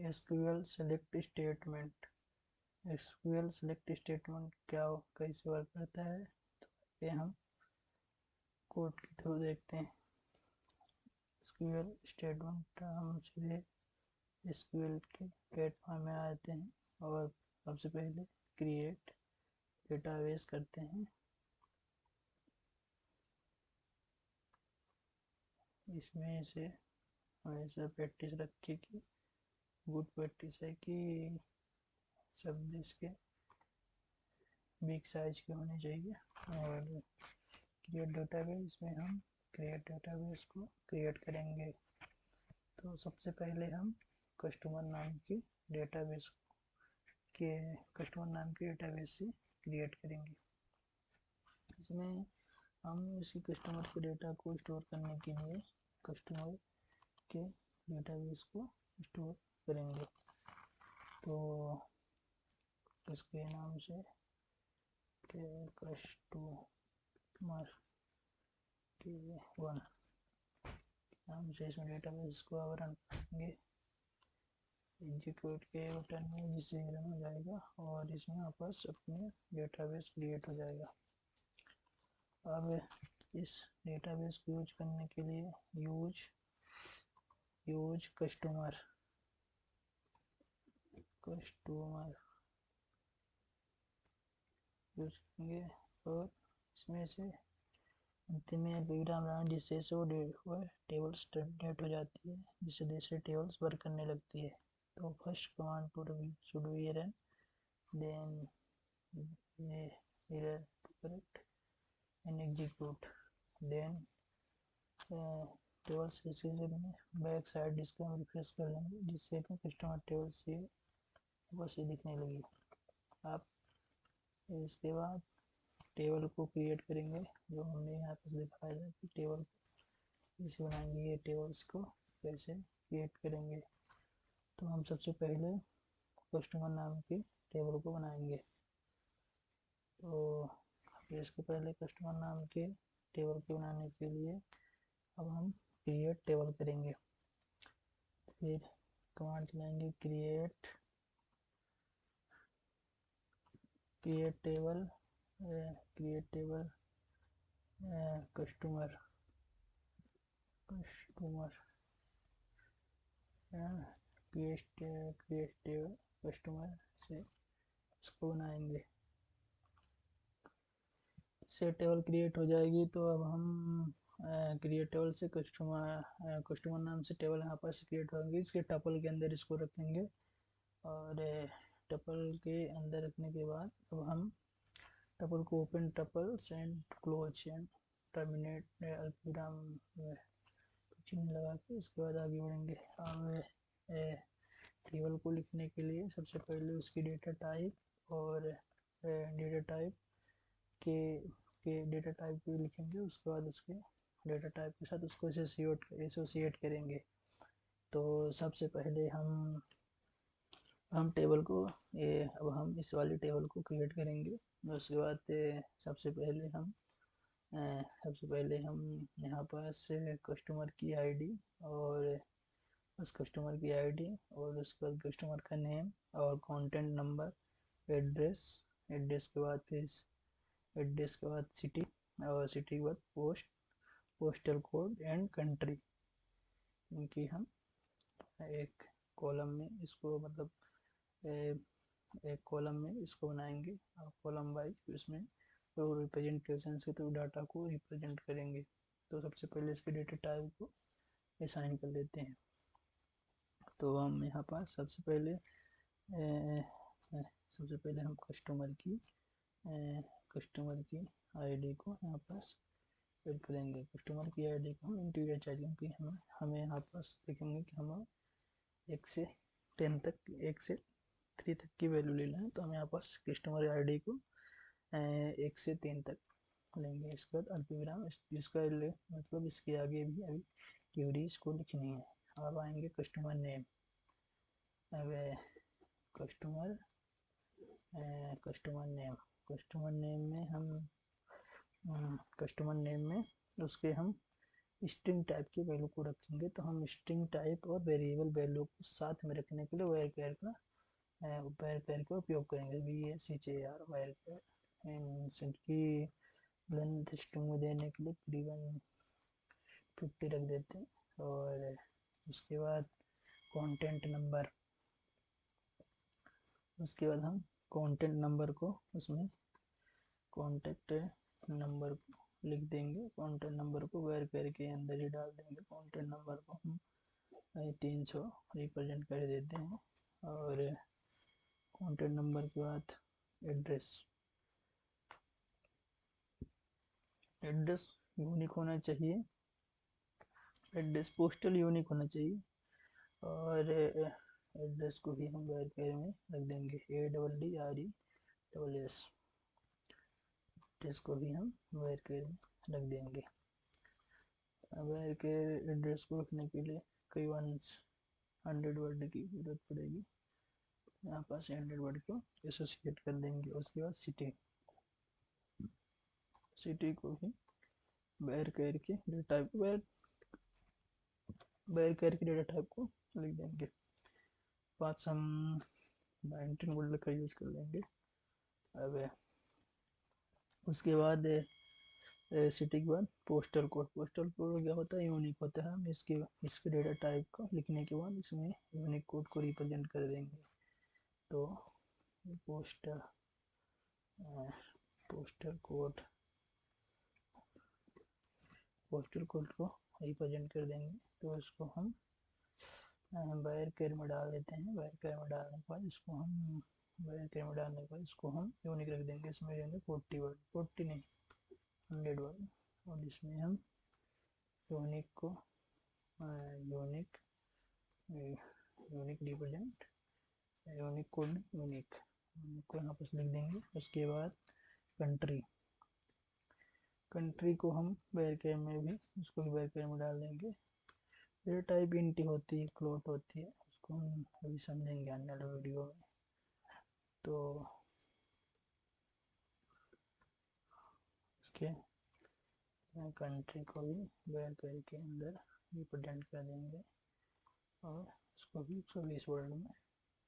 SQL select statement. SQL select statement क्या कैसे work करता है, तो ये हम कोड के थ्रू देखते हैं। एसक्यूएल स्टेटमेंट हम सीधे एसक्यूएल के प्लेटफॉर्म में आते हैं और सबसे पहले क्रिएट डेटाबेस करते हैं। इसमें से हमेशा प्रैक्टिस रखिए कि गुड प्रैक्टिस है कि सब इसके बिग साइज के होने चाहिए। और क्रिएट डेटाबेस में हम क्रिएट डेटाबेस को क्रिएट करेंगे। तो सबसे पहले हम कस्टमर नाम की डेटाबेस के कस्टमर नाम के डेटाबेस से क्रिएट करेंगे। इसमें हम इसी कस्टमर के डेटा को स्टोर करने के लिए कस्टमर के डेटाबेस को स्टोर करेंगे। तो इसके नाम से कस्टमर के वन नाम से इसमें डेटाबेस को अब रन करेंगे। एग्जीक्यूट के बटन में जिससे रन हो जाएगा और इसमें वापस अपने डेटाबेस क्रिएट हो जाएगा। अब इस डेटाबेस को यूज करने के लिए यूज कस्टमर यूज करेंगे और इसमें से अंतिम में विवरण रहा जिससे वो टेबल्स जनरेट हो जाती है, जिससे दूसरे टेबल्स वर्क करने लगती है। तो first command to should be run then error correct and execute then tables में बैक साइड इसको हम रिफ्रेश कर लेंगे जिससे कि कस्टमर टेबल से बस ये दिखने लगी। आप इसके बाद टेबल को क्रिएट करेंगे जो हमने यहाँ पर दिखाया था कि टेबल कैसे बनाएंगे। ये टेबल्स को कैसे क्रिएट करेंगे, तो हम सबसे पहले कस्टमर नाम के टेबल को बनाएंगे। तो इसके पहले कस्टमर नाम के टेबल को बनाने के लिए अब हम क्रिएट टेबल करेंगे। फिर कमांड चलाएंगे create table customer create table customer से इसको बनाएंगे। से टेबल क्रिएट हो जाएगी तो अब हम क्रिएट टेबल से कस्टमर नाम से टेबल यहाँ पर क्रिएट होंगे। इसके टपल के अंदर इसको रखेंगे और टपल के अंदर रखने के बाद अब हम टपल को open tuples and close and terminate अल्पविराम चिन्ह लगा के इसके बाद आगे बढ़ेंगे। अब टेबल को लिखने के लिए सबसे पहले उसकी डेटा टाइप और डेटा टाइप के डेटा टाइप को लिखेंगे। उसके बाद उसके डेटा टाइप के साथ उसको एसोसिएट करेंगे। तो सबसे पहले हम टेबल को अब हम इस वाली टेबल को क्रिएट करेंगे। उसके बाद सबसे पहले हम यहाँ पर कस्टमर की आईडी और उस कस्टमर की आईडी और उसके बाद कस्टमर का नेम और कॉन्टेंट नंबर, एड्रेस के बाद फिर एड्रेस के बाद सिटी और सिटी के बाद पोस्टल कोड एंड कंट्री, इनकी हम एक कॉलम में इसको मतलब एक कॉलम में इसको बनाएंगे और कॉलम वाइज इसमें तो रिप्रेजेंटेशन से तो डाटा को रिप्रेजेंट करेंगे। तो सबसे पहले इसके डेटा टाइप को असाइन कर लेते हैं। तो हम यहाँ पर सबसे पहले हम कस्टमर की आईडी को यहाँ पास फिल करेंगे। कस्टमर की आईडी को हम इंटीजर चाहिए क्योंकि हमें यहाँ पास देखेंगे कि हम 1 से 3 तक की वैल्यू ले लें। तो हम यहाँ पास कस्टमर आईडी को 1 से 3 तक लेंगे। इसके बाद अल्पविराम इसका मतलब इसके आगे भी अभी क्यूरी इसको लिखनी है। अब आएंगे कस्टमर नेम। अब कस्टमर नेम में उसके हम स्ट्रिंग टाइप की वैल्यू को रखेंगे, तो हम स्ट्रिंग टाइप और वेरिएबल वैल्यू को साथ में रखने के लिए varchar का उपयोग करेंगे। VACHAR varchar की लेंथ स्ट्रिंग में देने के लिए करीबन 50 रख देते हैं। और उसके बाद कंटेंट नंबर, उसके बाद हम कंटेंट नंबर को उसमें कॉन्टेक्ट नंबर को लिख देंगे। कॉन्टेक्ट नंबर को varchar के अंदर ही डाल देंगे। कॉन्टेक्ट नंबर को हम 300 रिप्रेजेंट कर देते हैं। और कॉन्टेक्ट नंबर के बाद एड्रेस, एड्रेस यूनिक होना चाहिए, एड्रेस पोस्टल यूनिक होना चाहिए। और एड्रेस को भी हम varchar में रख देंगे ADDRESS, एड्रेस को भी हम varchar में रख देंगे। varchar एड्रेस को रखने के लिए कई 100 वर्ड की जरूरत पड़ेगी, यहाँ पास 100 वर्ड को एसोसिएट कर देंगे। उसके बाद सिटी, सिटी को भी varchar के डेटा टाइप varchar के डेटा टाइप को लिख देंगे। पास हम 19 वर्ड का यूज कर लेंगे। अब उसके बाद सिटी के बाद पोस्टल कोड, पोस्टल कोड क्या होता है, यूनिक होता है। हम इसके डेटा टाइप को लिखने के बाद इसमें यूनिक कोड को रिप्रेजेंट कर देंगे। तो पोस्टल कोड, पोस्टल कोड को रिप्रेजेंट कर देंगे। तो इसको हम varchar में डाल देते हैं। varchar में डालने के बाद इसको हम varchar में डालने के बाद इसको हम यूनिक रख देंगे। इसमें देंगे 40 वर्ड, 40 नहीं 100 वर्ड। और इसमें हम यूनिक को unique represent unique code unique को यहाँ पर लिख देंगे। उसके बाद कंट्री, कंट्री को हम varchar में भी उसको भी varchar में डाल देंगे। डेटा टाइप इंट होती है, फ्लोट होती है, उसको हम अभी समझेंगे आने वाले वीडियो में। तो उसके कंट्री को भी varchar के अंदर रिप्रेजेंट कर देंगे और उसको भी 120 वर्ड में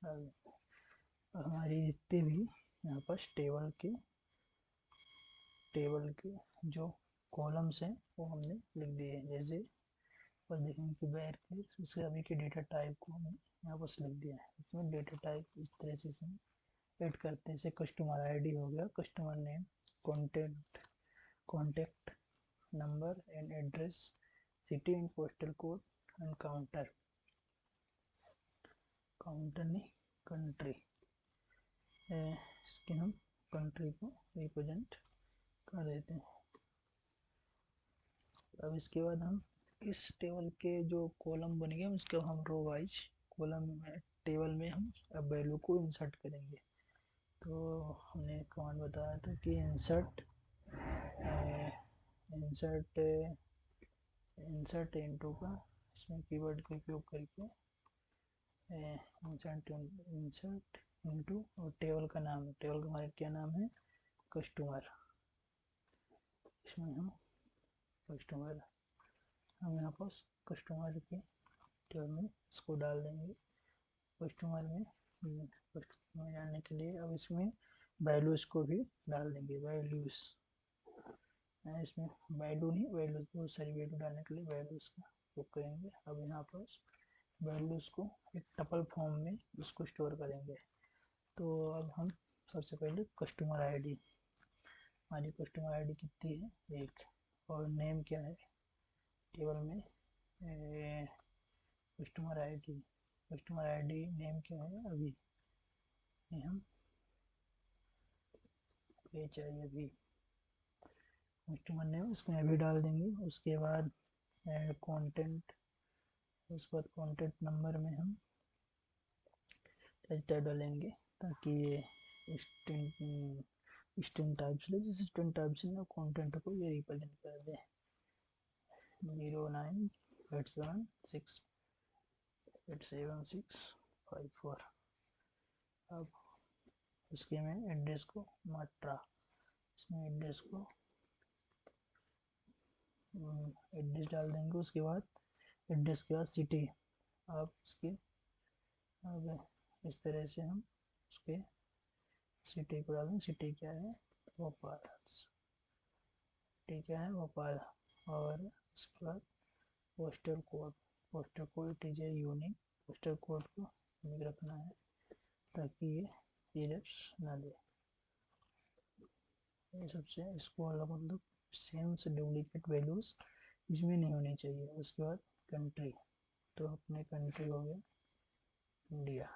डाल देंगे। हमारी जितने भी यहाँ पर टेबल के जो कॉलम्स हैं वो हमने लिख दिए हैं। जैसे पर देखेंगे कि varchar उसके अभी के डेटा टाइप को हमने यहाँ पर लिख दिया है। इसमें डेटा टाइप इस तरह से ऐड करते हैं। जैसे कस्टमर आईडी हो गया, customer name, contact number and address, city and postal code and counter नहीं कंट्री, इसके हम कंट्री को रिप्रेजेंट कर देते हैं। अब इसके बाद हम इस टेबल के जो कॉलम बन गए उसको हम रो वाइज कॉलम टेबल में हम अब वैल्यू को इंसर्ट करेंगे। तो हमने कमांड बताया था कि इंसर्ट इनटू का इसमें कीवर्ड का उपयोग करके इंसर्ट इनटू और टेबल का नाम, टेबल का हमारा क्या नाम है, कस्टमर। इसमें हम यहाँ पास कस्टमर के टेबल में इसको डाल देंगे। कस्टमर में डालने के लिए अब इसमें वैल्यूज को भी डाल देंगे। वैल्यूज इसमें वैल्यू नहीं वैल्यूज, बहुत सारी वैल्यू डालने के लिए वैल्यूज का उपयोग करेंगे। अब यहाँ पर वैल्यूज को एक टपल फॉर्म में उसको स्टोर करेंगे। तो अब हम सबसे पहले कस्टमर आईडी, हमारी कस्टमर आईडी कितनी है, 1। और नेम क्या है टेबल में, कस्टमर आईडी नेम क्या है अभी, हम ये चाहिए अभी कस्टमर नेम, इसमें अभी डाल देंगे। उसके बाद कंटेंट, उसके बाद कॉन्टेक्ट नंबर में हम एच डालेंगे ताकि ये स्ट्रिंग टाइप से, जैसे स्ट्रिंग टाइप से ना कंटेंट को ये रिप्रेजेंट कर दे। 09876 अब उसके में एड्रेस को मात्रा, इसमें एड्रेस को एड्रेस डाल देंगे। उसके बाद एड्रेस के बाद सिटी, आप उसके अब इस तरह से हम उसके सिटी को डालें। सिटी क्या है? भोपाल। सिटी क्या है? भोपाल। और उसके बाद postal code, postal code it is a unique, postal code को यूनिक रखना है ताकि ये एरर्स ना दे। ये सबसे इसको अलग मतलब सेम से डुप्लीकेट वैल्यूज इसमें नहीं होनी चाहिए। उसके बाद कंट्री, तो अपने कंट्री हो गया इंडिया।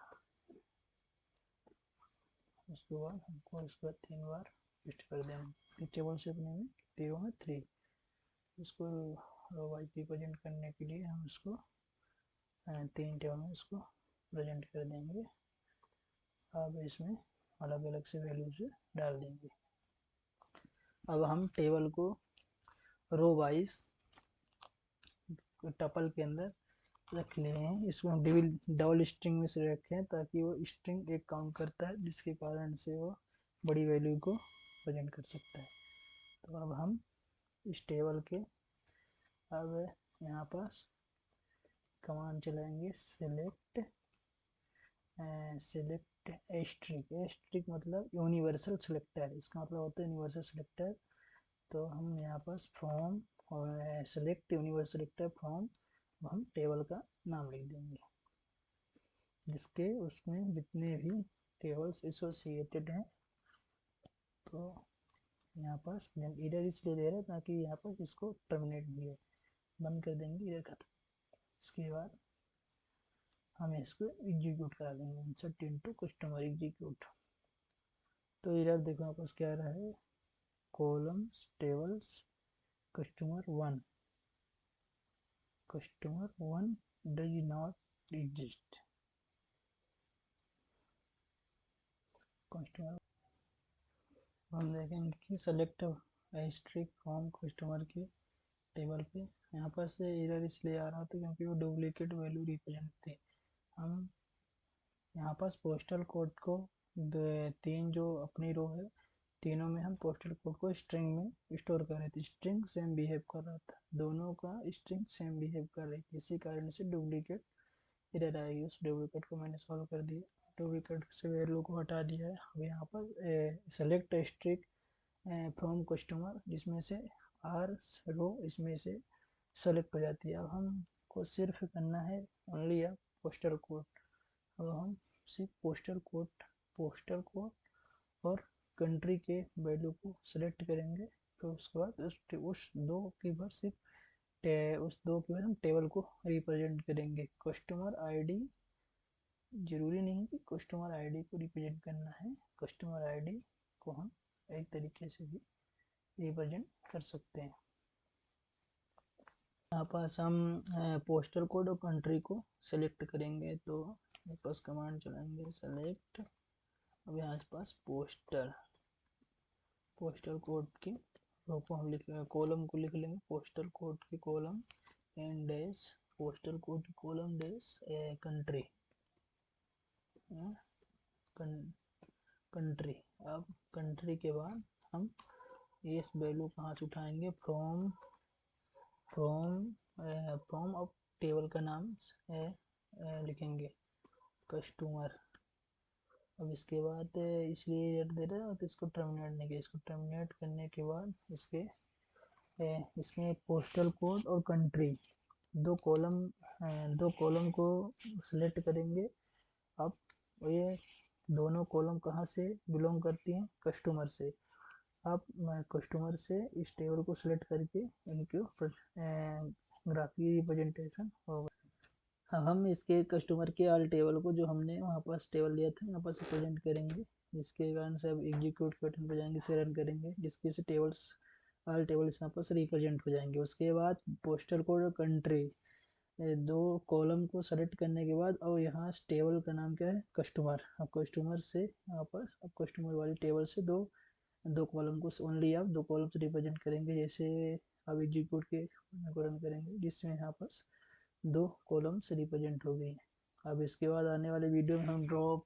उसके बाद हमको इसको 3 बार पेस्ट कर देना। टेबल से अपने में कितने होंगे? 3। इसको वाइज रिप्रेजेंट करने के लिए हम इसको 3 टेबल में इसको प्रेजेंट कर देंगे। अब इसमें अलग अलग से वैल्यूज डाल देंगे। अब हम टेबल को रो वाइज टपल के अंदर रख लिए हैं। इसको हम डबल स्ट्रिंग में से रखे हैं ताकि वो स्ट्रिंग एक काउंट करता है, जिसके कारण से वो बड़ी वैल्यू को प्रेजेंट कर सकता है। तो अब हम इस टेबल के अब यहाँ पास कमांड चलाएंगे सेलेक्ट एस्ट्रिक मतलब यूनिवर्सल सिलेक्टर। इसका मतलब होता है यूनिवर्सल सिलेक्टर। तो हम यहाँ पास फ्रॉम और सेलेक्ट यूनिवर्सल सिलेक्टर फ्रॉम, हम टेबल का नाम लिख देंगे जिसके उसमें जितने भी टेबल्स एसोसिएटेड हैं। तो यहाँ पास इधर इसलिए दे रहे हैं ताकि यहाँ पर इसको टर्मिनेट भी है, बंद कर देंगे इधर खत्म। इसके बाद हम इसको एग्जीक्यूट करा देंगे, इंसर्ट इनटू कस्टमर एग्जीक्यूट। तो इधर देखो यहाँ पास क्या रहा है? Columns tables customer 1 does not exist. Customer हम देखेंगे कि सेलेक्ट एस्ट्रिक फ्रॉम कस्टमर के टेबल पे यहाँ पर से एरर इसलिए आ रहा था क्योंकि वो डुप्लीकेट वैल्यू रिप्रेजेंट थे। हम यहाँ पास पोस्टल कोड को 3 जो अपनी रो है, तीनों में हम पोस्टल कोड को स्ट्रिंग में स्टोर कर रहे थे। स्ट्रिंग सेम बिहेव कर रहा था, दोनों का स्ट्रिंग सेम बिहेव कर रही थी, इसी कारण से डुप्लीकेट एरर आएगी। उस डुप्लीकेट को मैंने सॉल्व कर दिया, डुप्लीकेट से वैल्यू को हटा दिया है। अब यहाँ पर सेलेक्ट स्ट्रिंग फ्रॉम कस्टमर, जिसमें से आर रो इसमें से सेलेक्ट हो जाती है। अब हमको सिर्फ करना है ओनली अब पोस्टल कोड। अब हम सिर्फ पोस्टल कोड और कंट्री के वैल्यू को सिलेक्ट करेंगे। तो उसके बाद उस दो की बार सिर्फ उस दो की बार हम टेबल को रिप्रेजेंट करेंगे। कस्टमर आईडी जरूरी नहीं कि कस्टमर आईडी को रिप्रेजेंट करना है, कस्टमर आईडी को हम एक तरीके से भी रिप्रेजेंट कर सकते हैं। यहाँ पास हम पोस्टल कोड और कंट्री को सेलेक्ट करेंगे, तो पास कमांड चलाएंगे सेलेक्ट। अब यहाँ पास पोस्टल कोड की रो को हम लिख लेंगे, कॉलम को लिख लेंगे पोस्टल कोड की column and dash postal code की कॉलम डैश कंट्री कंट्री। अब कंट्री के बाद हम इस वैल्यू कहाँ से उठाएंगे? फ्रॉम अब टेबल का नाम लिखेंगे कस्टमर। अब इसके बाद इसलिए एरर दे रहा है तो इसको टर्मिनेट नहीं किया। इसको टर्मिनेट करने के बाद इसमें पोस्टल कोड और कंट्री दो कॉलम को सिलेक्ट करेंगे। अब ये दोनों कॉलम कहाँ से बिलोंग करती हैं? कस्टमर से। अब कस्टमर से इस टेबल को सिलेक्ट करके इनको ग्राफिक रिप्रेजेंटेशन होगा। हाँ, हम इसके कस्टमर के ऑल टेबल को जो हमने वहाँ पास टेबल लिया था यहाँ पास प्रेजेंट करेंगे, जिसके कारण से अब एग्जीक्यूट बटन पर जाएंगे, से रन करेंगे, जिसके से टेबल्स ऑल टेबल्स यहाँ पास रिप्रेजेंट हो जाएंगे। उसके बाद पोस्टल कोड और कंट्री दो कॉलम को सेलेक्ट करने के बाद और यहाँ टेबल का नाम क्या है? कस्टमर। अब कस्टमर से यहाँ पर अब कस्टमर वाली टेबल से दो कॉलम को ओनली आप 2 कॉलम से रिप्रेजेंट करेंगे। जैसे अब एग्जीक्यूट के रन करेंगे जिसमें यहाँ पर 2 कॉलम्स रिप्रेजेंट हो गई। अब इसके बाद आने वाले वीडियो में हम ड्रॉप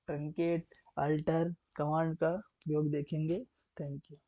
ट्रंकेट अल्टर कमांड का उपयोग देखेंगे। Thank you.